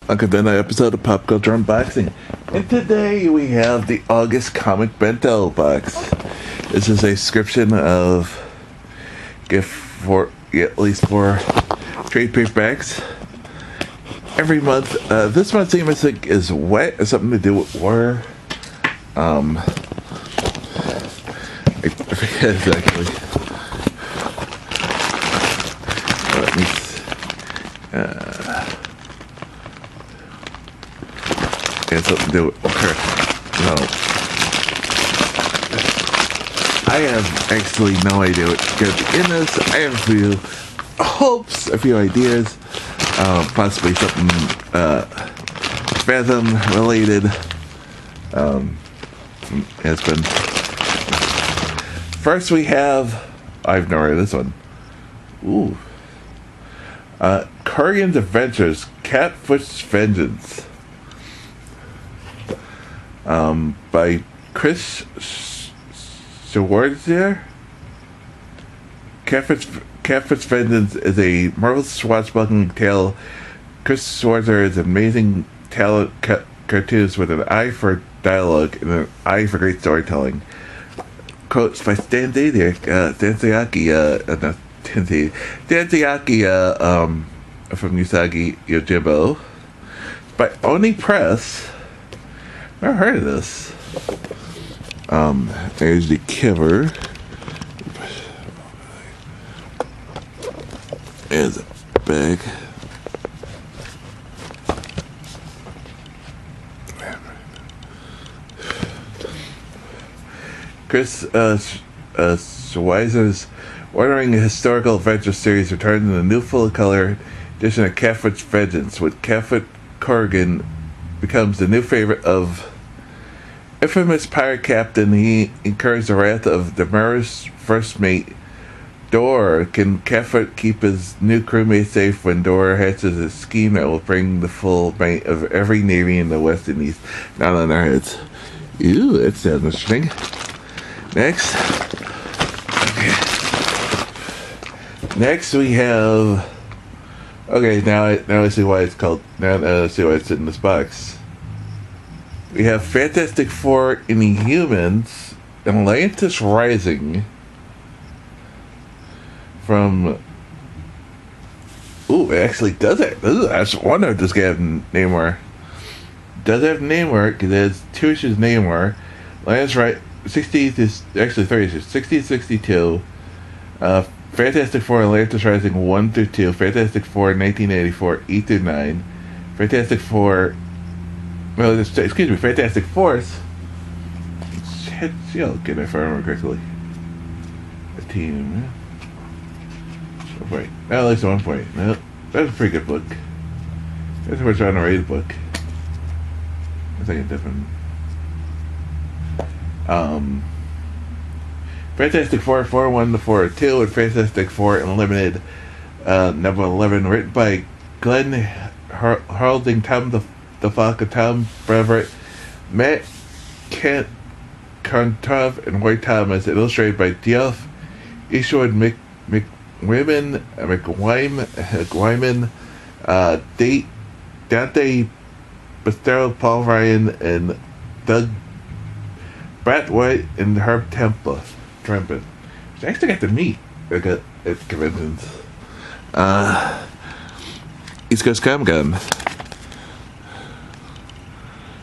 Welcome to another episode of Pop Culture Unboxing. And today we have the August comic Bento box. This is a description of gift for at least 4 trade paperbacks. Every month, this month's theme I think is wet, has something to do with water. I forget exactly. Let me it has something to do with water. No. I have actually no idea what's going to be in this. I have a few hopes, a few ideas. Possibly something Fathom related. It's been. First we have. I've never heard of this one. Ooh. Kurgan's Adventures, Catfish Vengeance. By Chris Schwarzer. Catfish Vengeance is a marvelous swashbuckling tale. Chris Schwarzer is an amazing talent cartoonist with an eye for dialogue and an eye for great storytelling. Quotes by Stan Danziaki, from Usagi Yojimbo. By Oni Press. Never heard of this. There's the cover. There's a bag. Chris Schweizer's ordering a historical adventure series returns in a new full-color edition of Catfish Vengeance, with Catfish Kurgan becomes the new favorite of infamous pirate captain. He incurs the wrath of the murderous first mate, Dor. Can Catfish keep his new crewmate safe when Dor hatches a scheme that will bring the full might of every navy in the West Indies down on their heads? Ew, that sounds interesting. Next. Okay. Next we have. Okay, now I see why it's called. Now I see why it's in this box. We have Fantastic Four Inhumans, Atlantis Rising. From. Ooh, it actually does it. I just wonder if this guy has Namor. Does have Namor, because it has 2 issues Namor. Atlantis right. 60 is actually 30 issues. 60 to 62. Fantastic Four Atlantis Rising 1 through 2. Fantastic Four 1984 8 through 9. Fantastic Four. Well, excuse me. Fantastic Force. Head Shield, if I remember correctly. A team. Oh, wait. At least 1 point. No, that's a pretty good book. That's what we're trying to read a book. I think it's different. Fantastic Four 4-1 to 4-2, and Fantastic Four Unlimited number 11, written by Glenn Harding, Tom DeFalco, Tom Brevoort, Matt Kontov, and Roy Thomas, illustrated by Geoff Eastwood, McWyman, Dante Bastero, Paul Ryan, and Doug Brett White, and Herb Trempin. Which I actually got to meet at conventions. East Coast Comic Con.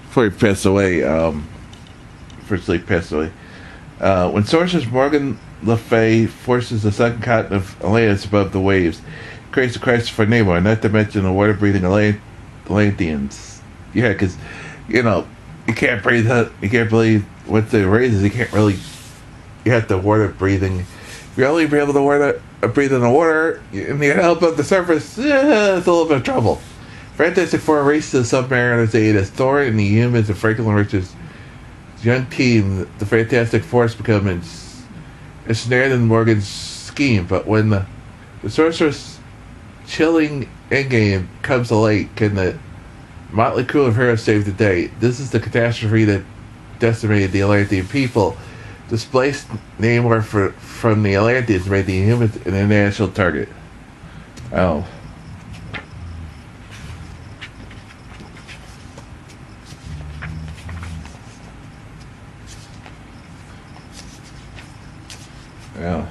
Before he passed away, firstly passed away. When Sorceress Morgan Le Fay forces the second continent of Atlantis above the waves, creates a crisis for Namor, not to mention the water-breathing Atlanteans. Yeah, because, you can't breathe. You can't believe what the raises. You can't really. You have to water breathing. If you're only be able to breathe in the water and you help up the surface, it's a little bit of trouble. Fantastic Four race to the submariners aid as Thor and the humans and Franklin Richards' young team. The Fantastic Force become ensnared in Morgan's scheme, but when the sorcerer's chilling endgame comes to light, can the motley crew of heroes save the day? This is the catastrophe that decimated the Atlantean people. Displaced Namor from the Atlanteans made the humans an international target. Oh. Yeah.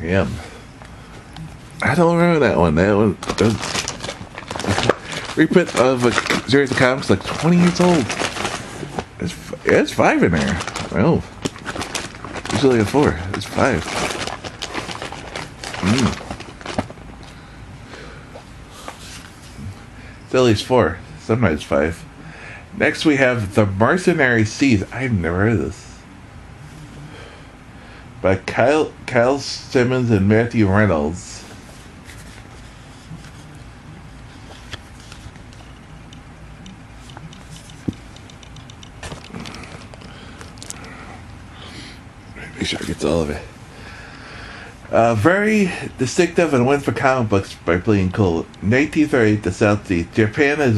Yeah. I don't remember that one. That one. Reprint of a series of comics like 20 years old. It's 5 in there. Well, usually a 4. It's 5. It's at least 4. Sometimes 5. Next we have The Mercenary Seas. I've never heard of this. By Kyle Simmons and Matthew Reynolds. Make sure I get all of it. Very distinctive and win for comic books by Bleeding Cool. In 1838, the South Sea. Japan has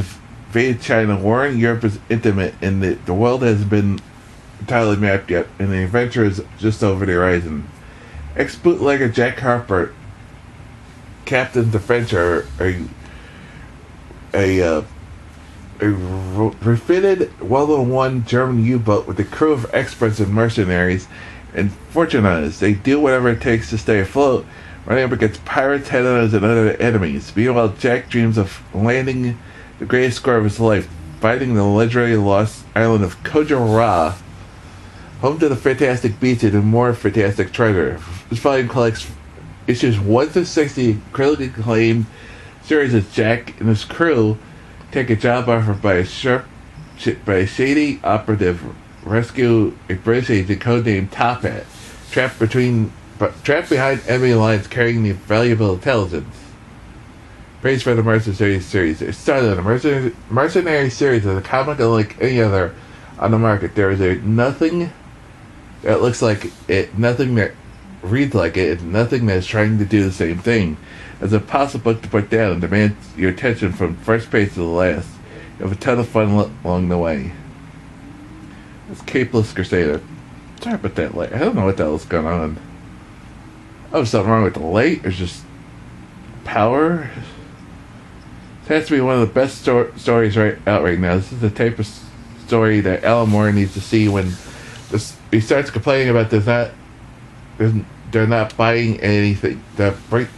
invaded China. War in Europe is intimate, and the world hasn't been entirely mapped yet, and the adventure is just over the horizon. Ex-bootlegger Jack Harper captains the Venture, a refitted World War I German U-boat with a crew of experts and mercenaries and fortune hunters. They do whatever it takes to stay afloat, running up against pirates, headhunters, and other enemies. Meanwhile, Jack dreams of landing the greatest score of his life, fighting the legendary lost island of Kojara, home to the fantastic beaches and more fantastic treasure. This volume collects issues 1 through 60, critically acclaimed series as Jack and his crew take a job offer by a shady operative rescue a British agent codenamed Top Hat, trapped behind enemy lines carrying the valuable intelligence. Praise for the Mercenary series. It started on the Mercenary series as a comic unlike any other on the market. There is nothing that looks like it, nothing that reads like it, and nothing that is trying to do the same thing. It's an impossible book to put down and demands your attention from first page to the last. You have a ton of fun along the way. It's Capeless Crusader. Sorry about that light. I don't know what the hell's going on. Oh, something wrong with the light? Or just power? It has to be one of the best stories out right now. This is the type of story that Alan Moore needs to see when he starts complaining about they're not buying anything,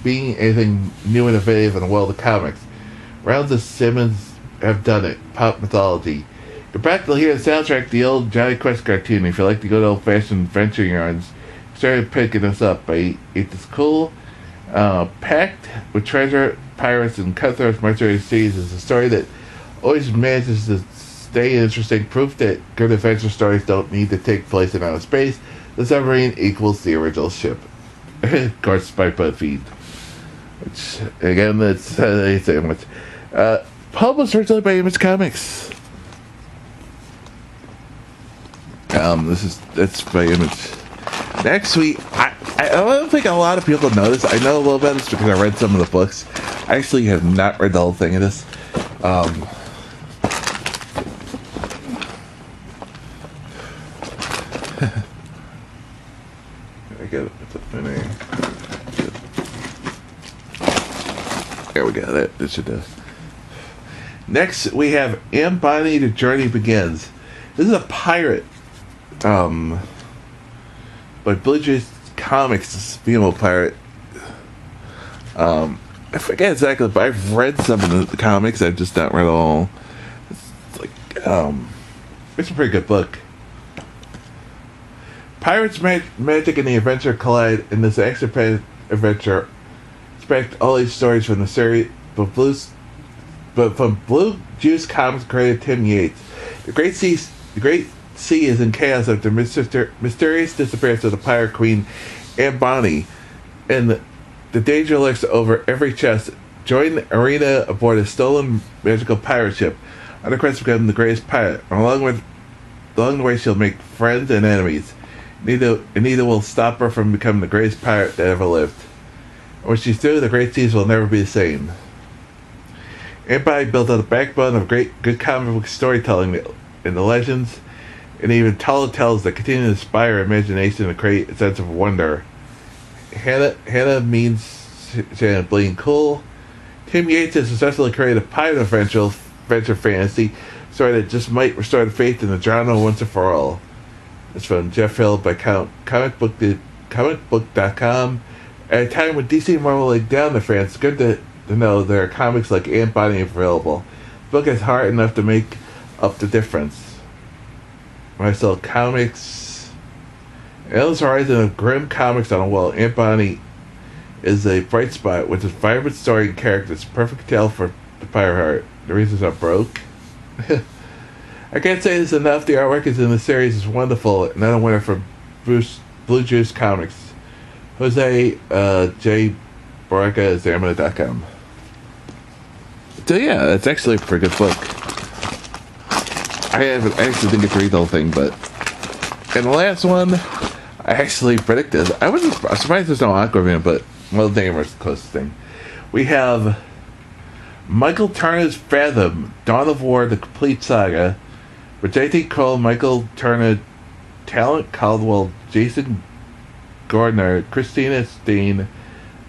being anything new and innovative in the world of comics. Rounds of Simmons have done it. Pop mythology. You can practically hear the soundtrack the old Johnny Quest cartoon. If you like the good old-fashioned adventure yarns, started picking this up. It's cool. Packed with treasure, pirates, and cutthroat mercenary seas is a story that always manages to stay interesting. Proof that good adventure stories don't need to take place in outer space. The submarine equals the original ship. Of course, by BuzzFeed. Which, again, that's saying much. Published originally by Image Comics. That's by Image. Next week, I don't think a lot of people know this. I know a little about this because I read some of the books. I actually have not read the whole thing of this. I got it. There we go. That should do. Next, we have Bonnie, The Journey Begins. This is a pirate. By Blue Jays Comics, this female pirate. I forget exactly, but I've read some of the comics. I've just not read all. It's like, it's a pretty good book. Pirates, magic, and the adventure collide in this action-packed adventure. Expect all these stories from the series, but from Blue Juice Comics creator Tim Yates. The Great Sea is in chaos after mysterious disappearance of the pirate queen Anne Bonny, and the danger lurks over every chest. Join the arena aboard a stolen magical pirate ship on the quest to become the greatest pirate. Along the way, she'll make friends and enemies. Neither will stop her from becoming the greatest pirate that ever lived. When she's through, the Great Seas will never be the same. Anne Bonny built on the backbone of good comic book storytelling and the legends, and even taller tales that continue to inspire imagination and create a sense of wonder. Hannah means Bleeding Cool. Tim Yates has successfully created a pirate adventure fantasy story that just might restore the faith in the genre once and for all. It's from Jeff Hill by comicbook.com. At a time when DC and Marvel laid down the fans, it's good to know there are comics like Ant Body available. The book is hard enough to make up the difference. When I sell comics, Endless Horizon of grim comics on a wall, Ant Body is a bright spot with its vibrant story and characters. Perfect tale for the pirate heart. The reasons are broke. I can't say this enough. The artwork is in the series is wonderful. Another winner for Blue Juice Comics. Jose J. Baraka, Examiner.com. So yeah, it's actually a pretty good book. I actually didn't get to read the whole thing, but in the last one, I actually predicted. I was surprised there's no Aquaman, but well, Damer's the closest thing. We have Michael Turner's Fathom, Dawn of War, the complete saga, with J.T. Cole, Michael Turner, Talent Caldwell, Jason Gardner, Christina Steen,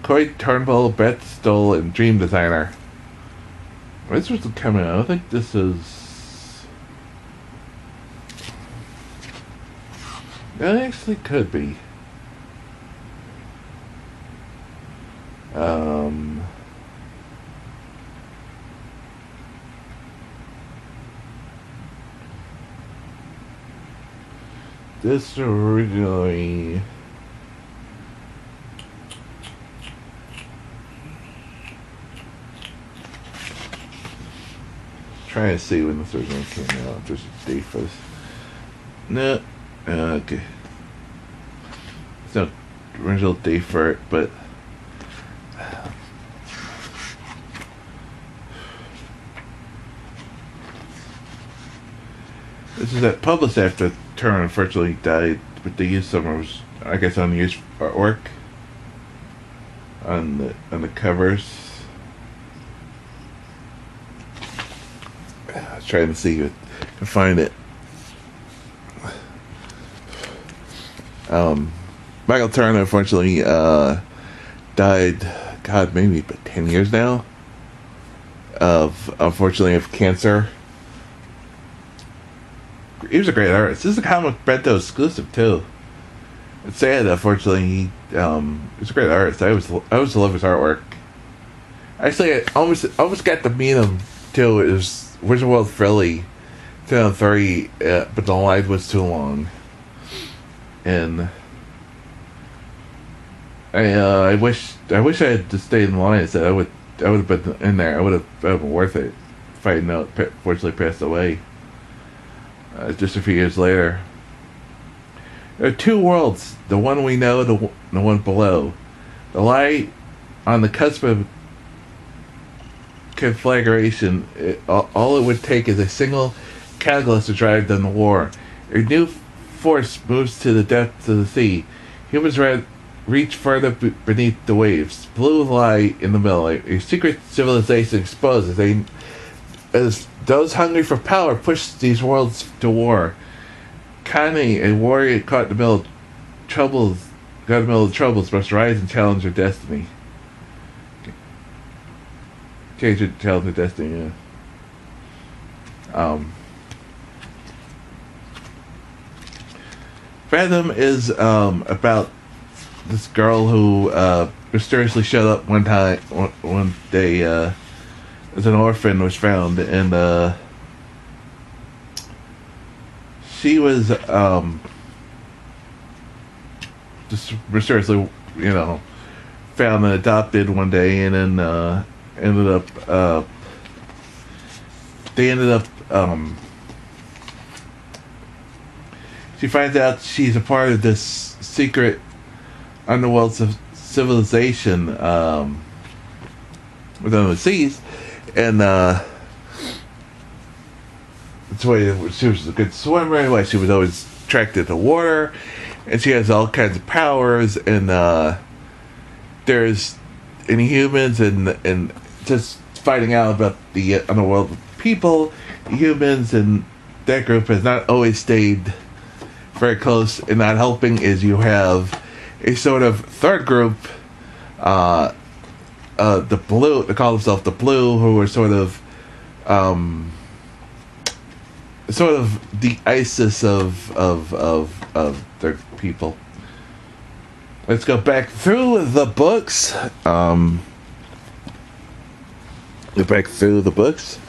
Corey Turnbull, Beth Stoll, and Dream Designer. This was coming out. I think this is... It actually could be. This originally... Trying to see when this originally came out. There's a date for this. No. Okay. There's no original date for it, but... This is that published after Turner unfortunately died, but they used some of his, I guess, unused artwork on the covers. I was trying to see if I can find it. Michael Turner unfortunately died, God, maybe about 10 years now, unfortunately of cancer. He was a great artist. This is a comic Bento exclusive too. It's sad, unfortunately. He was a great artist. I always love his artwork. Actually, I almost got to meet him too. It was Wizard World Philly, 2003, but the line was too long, and I wish I had just stayed in line. So I would have been in there. I would have been worth it if I had not fortunately passed away. Just a few years later. There are two worlds, the one we know, the one below. The lie on the cusp of conflagration. All it would take is a single catalyst to drive them to war. A new force moves to the depths of the sea. Humans reach further beneath the waves. Blue lie in the middle. A secret civilization exposed as those hungry for power push these worlds to war. Kani, a warrior caught in the middle of troubles, must rise and challenge her destiny. Change it, challenge her destiny. Yeah. Fathom is about this girl who mysteriously showed up one day. As an orphan was found, and she was just mysteriously, found and adopted one day, and then she finds out she's a part of this secret underworld civilization within the seas. And that's why she was a good swimmer. Anyway, she was always attracted to water, and she has all kinds of powers. And there's Inhumans and just finding out about the underworld people. The humans and that group has not always stayed very close. And not helping is you have a sort of third group. The Blue, they call themselves the Blue, who are sort of sort of the ISIS of their people. Let's go back through the books. Go back through the books.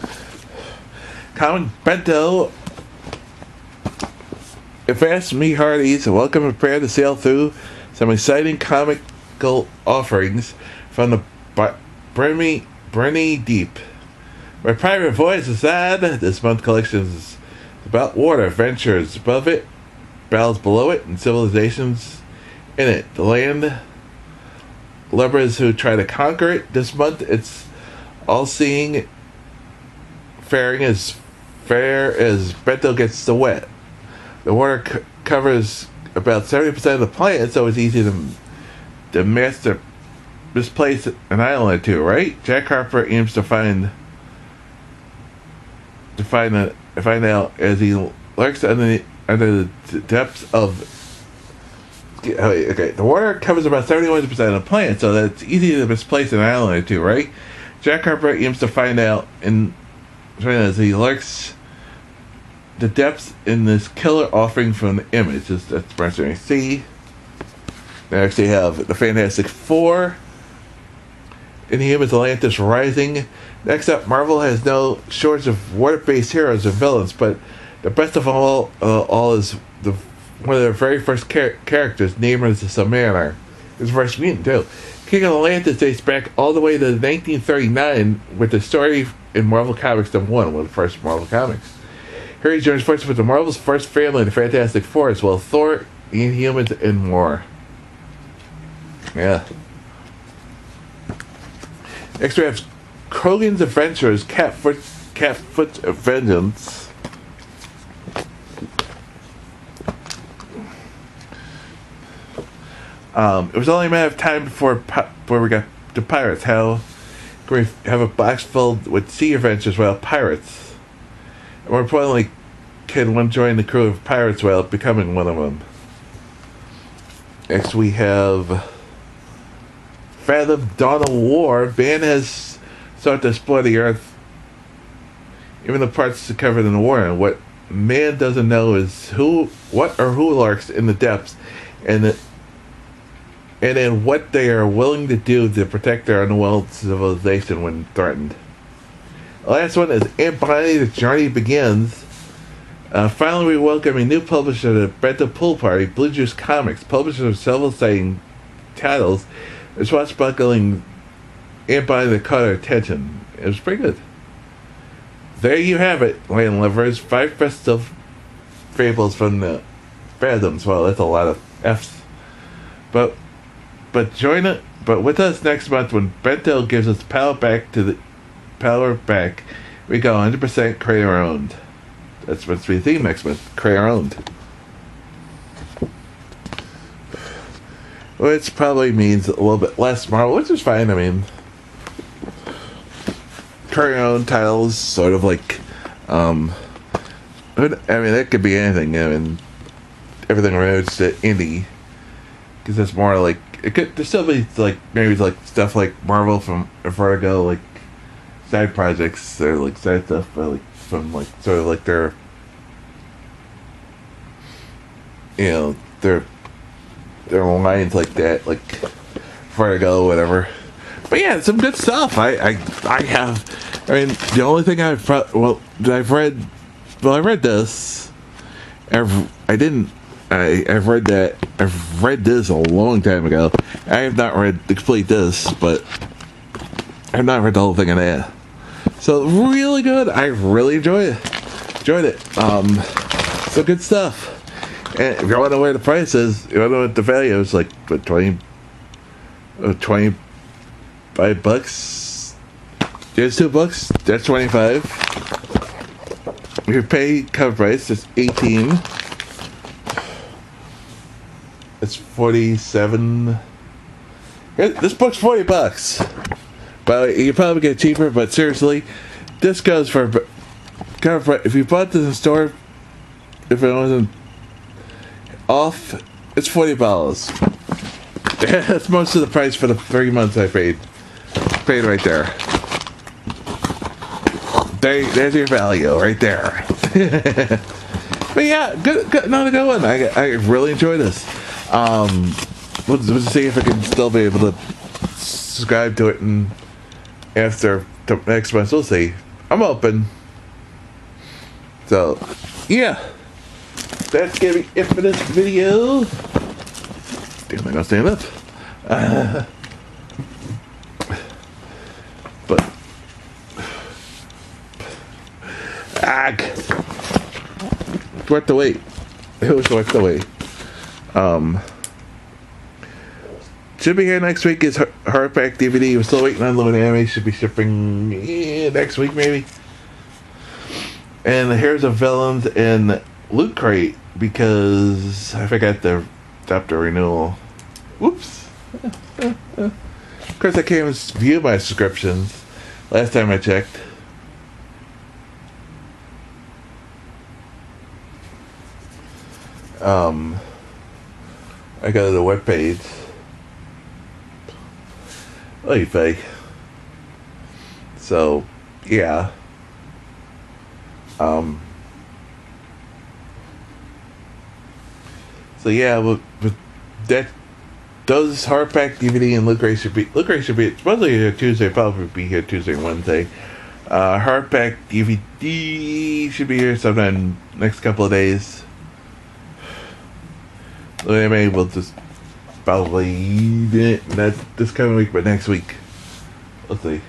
Comic Bento. If asked me hearties, welcome and prepare to sail through some exciting comical offerings from the Briny Deep. My private voice is sad. This month's collection is about water, adventures above it, battles below it, and civilizations in it. The land lubbers who try to conquer it. This month it's all-seeing, faring as fair as Bento gets the wet. The water covers about 70% of the planet, so it's easy to misplace an island or two, right? Jack Harper aims to find out as he lurks under the depths of. Okay, the water covers about 71% of the planet, so that it's easy to misplace an island or two, right? Jack Harper aims to find out as he lurks the depths in this killer offering from the image. That's Mercenary C. They actually have the Fantastic Four. Inhumans Atlantis Rising. Next up, Marvel has no shortage of water-based heroes and villains, but the best of all is one of their very first characters, named as the Submariner. His first mutant, too. King of Atlantis dates back all the way to 1939 with the story in Marvel Comics #1, one of the first Marvel Comics. Here he joins forces with the Marvel's first family, the Fantastic Four, as well as Thor, Inhumans, and more. Yeah. Next we have Krogan's Adventures, Catfoot's Vengeance. It was only a matter of time before we got to pirates. How can we have a box filled with sea adventures without pirates? And more importantly, can one join the crew of pirates without becoming one of them? Next we have Fathom Dawn of War. Man has started to explore the Earth, even the parts covered in the war. And what man doesn't know is who lurks in the depths, and then what they are willing to do to protect their underworld civilization when threatened. The last one is Embody The Journey Begins. Finally, we welcome a new publisher to the Bento Pool Party, Blue Juice Comics, publisher of several exciting titles. It's swashbuckling Embody that caught our attention. It was pretty good. There you have it, land lovers. 5 best of fables from the Fathoms. Well, that's a lot of F's. But join it. But with us next month when Bento gives us power back. We go 100% creator owned. That's what's the theme next month. Creator owned. Which probably means a little bit less Marvel, which is fine. I mean, creator owned titles, sort of like, it could be anything. I mean, everything relates to indie, because that's more like it could. There still be like maybe like stuff like Marvel from Vertigo, like side projects or like side stuff, but like from like sort of like their, their lines like that, like Vertigo, whatever. But yeah, some good stuff. I mean, the only thing I read this. I've read this a long time ago. I have not read the complete this, but I've not read the whole thing in there. So really good. I really enjoyed it. So good stuff. And if you want to know where the price is, you want to know what the value is, like what, 25 bucks. There's $2. That's 25. If you pay cover price, it's 18. It's 47. This book's $40. But you probably get it cheaper. But seriously, this goes for cover price. If you bought this in store, if it wasn't off, it's $40. That's most of the price for the 3 months I paid. Paid right there. There's your value right there. But yeah, good, another good one. I really enjoy this. We'll see if I can still be able to subscribe to it, and after the next month, we'll see. I'm open. So, yeah. That's gonna be it for this video. Damn, I gotta stand up. But worth the wait. It was worth the wait. Should be here next week. Is hardback DVD. We're still waiting on Limited Anime. Should be shipping next week maybe. And here's a Villains in Loot Crate because I forgot to stop the renewal. Whoops. Of course, I can't even view my subscriptions. Last time I checked. I go to the webpage. Oy vey. So, yeah. So yeah, but that those hardback DVD and Look Ray should be supposedly here Tuesday, probably be here Tuesday and Wednesday. Hardback DVD should be here sometime next couple of days. Anyway, we'll just probably not this coming week, but next week. Let's see.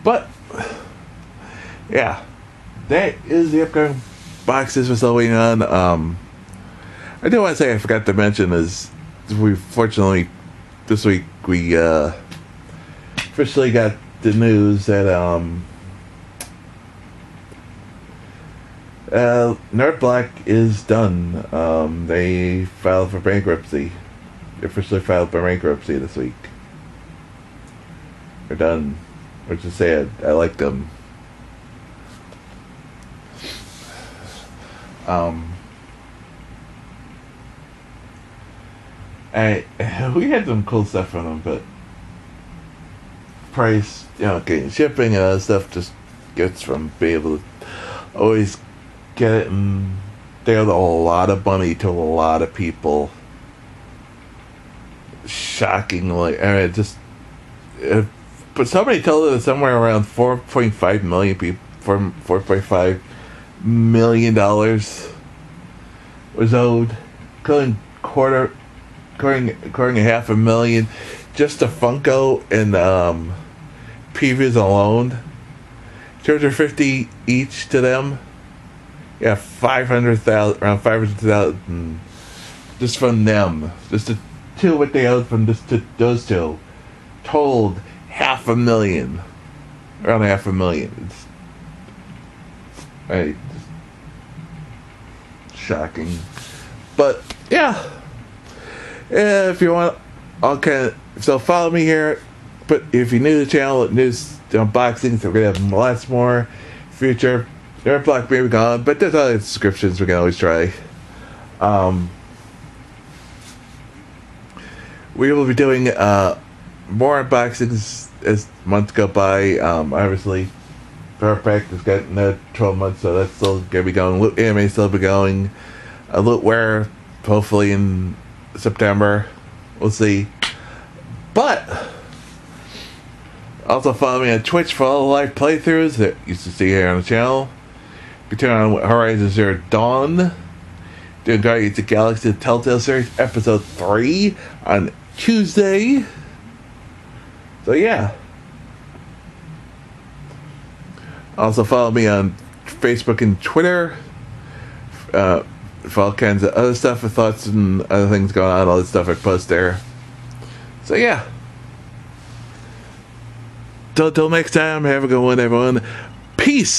But yeah, that is the upcoming boxes we're still waiting on. I do want to say I forgot to mention is we fortunately this week we officially got the news that Nerd Black is done. They filed for bankruptcy. They officially filed for bankruptcy this week. They're done, which is sad. I like them. We had some cool stuff from them, but price, getting shipping and other stuff just gets from being able to always get it, and they owe a lot of money to a lot of people. Shockingly, but somebody told us somewhere around 4.5 million people, $4.5 million was owed, according $500,000 just to Funko and previews alone. $250 each to them. Yeah, 500,000, around 500,000 just from them. Just the two what they owed from just to those two. Totaled $500,000. Around $500,000. It's right. Shocking. But yeah. If you want, so follow me here. But if you're new to the channel, news unboxings, we're gonna have lots more future. Nerd Block may be gone, but there's other subscriptions we can always try. We will be doing more unboxings as months go by. Obviously, Perfect has got another 12 months, so that's still gonna be going. Loot Anime still be going. Lootware, hopefully in September. We'll see. But also follow me on Twitch for all the live playthroughs that you used to see here on the channel. Be turning on Horizon Zero Dawn. Doing Guardians of the Galaxy Telltale Series Episode 3 on Tuesday. So yeah. Also follow me on Facebook and Twitter. For all kinds of other stuff, with thoughts and other things going on, all this stuff I post there. So yeah. Till next time, have a good one, everyone. Peace!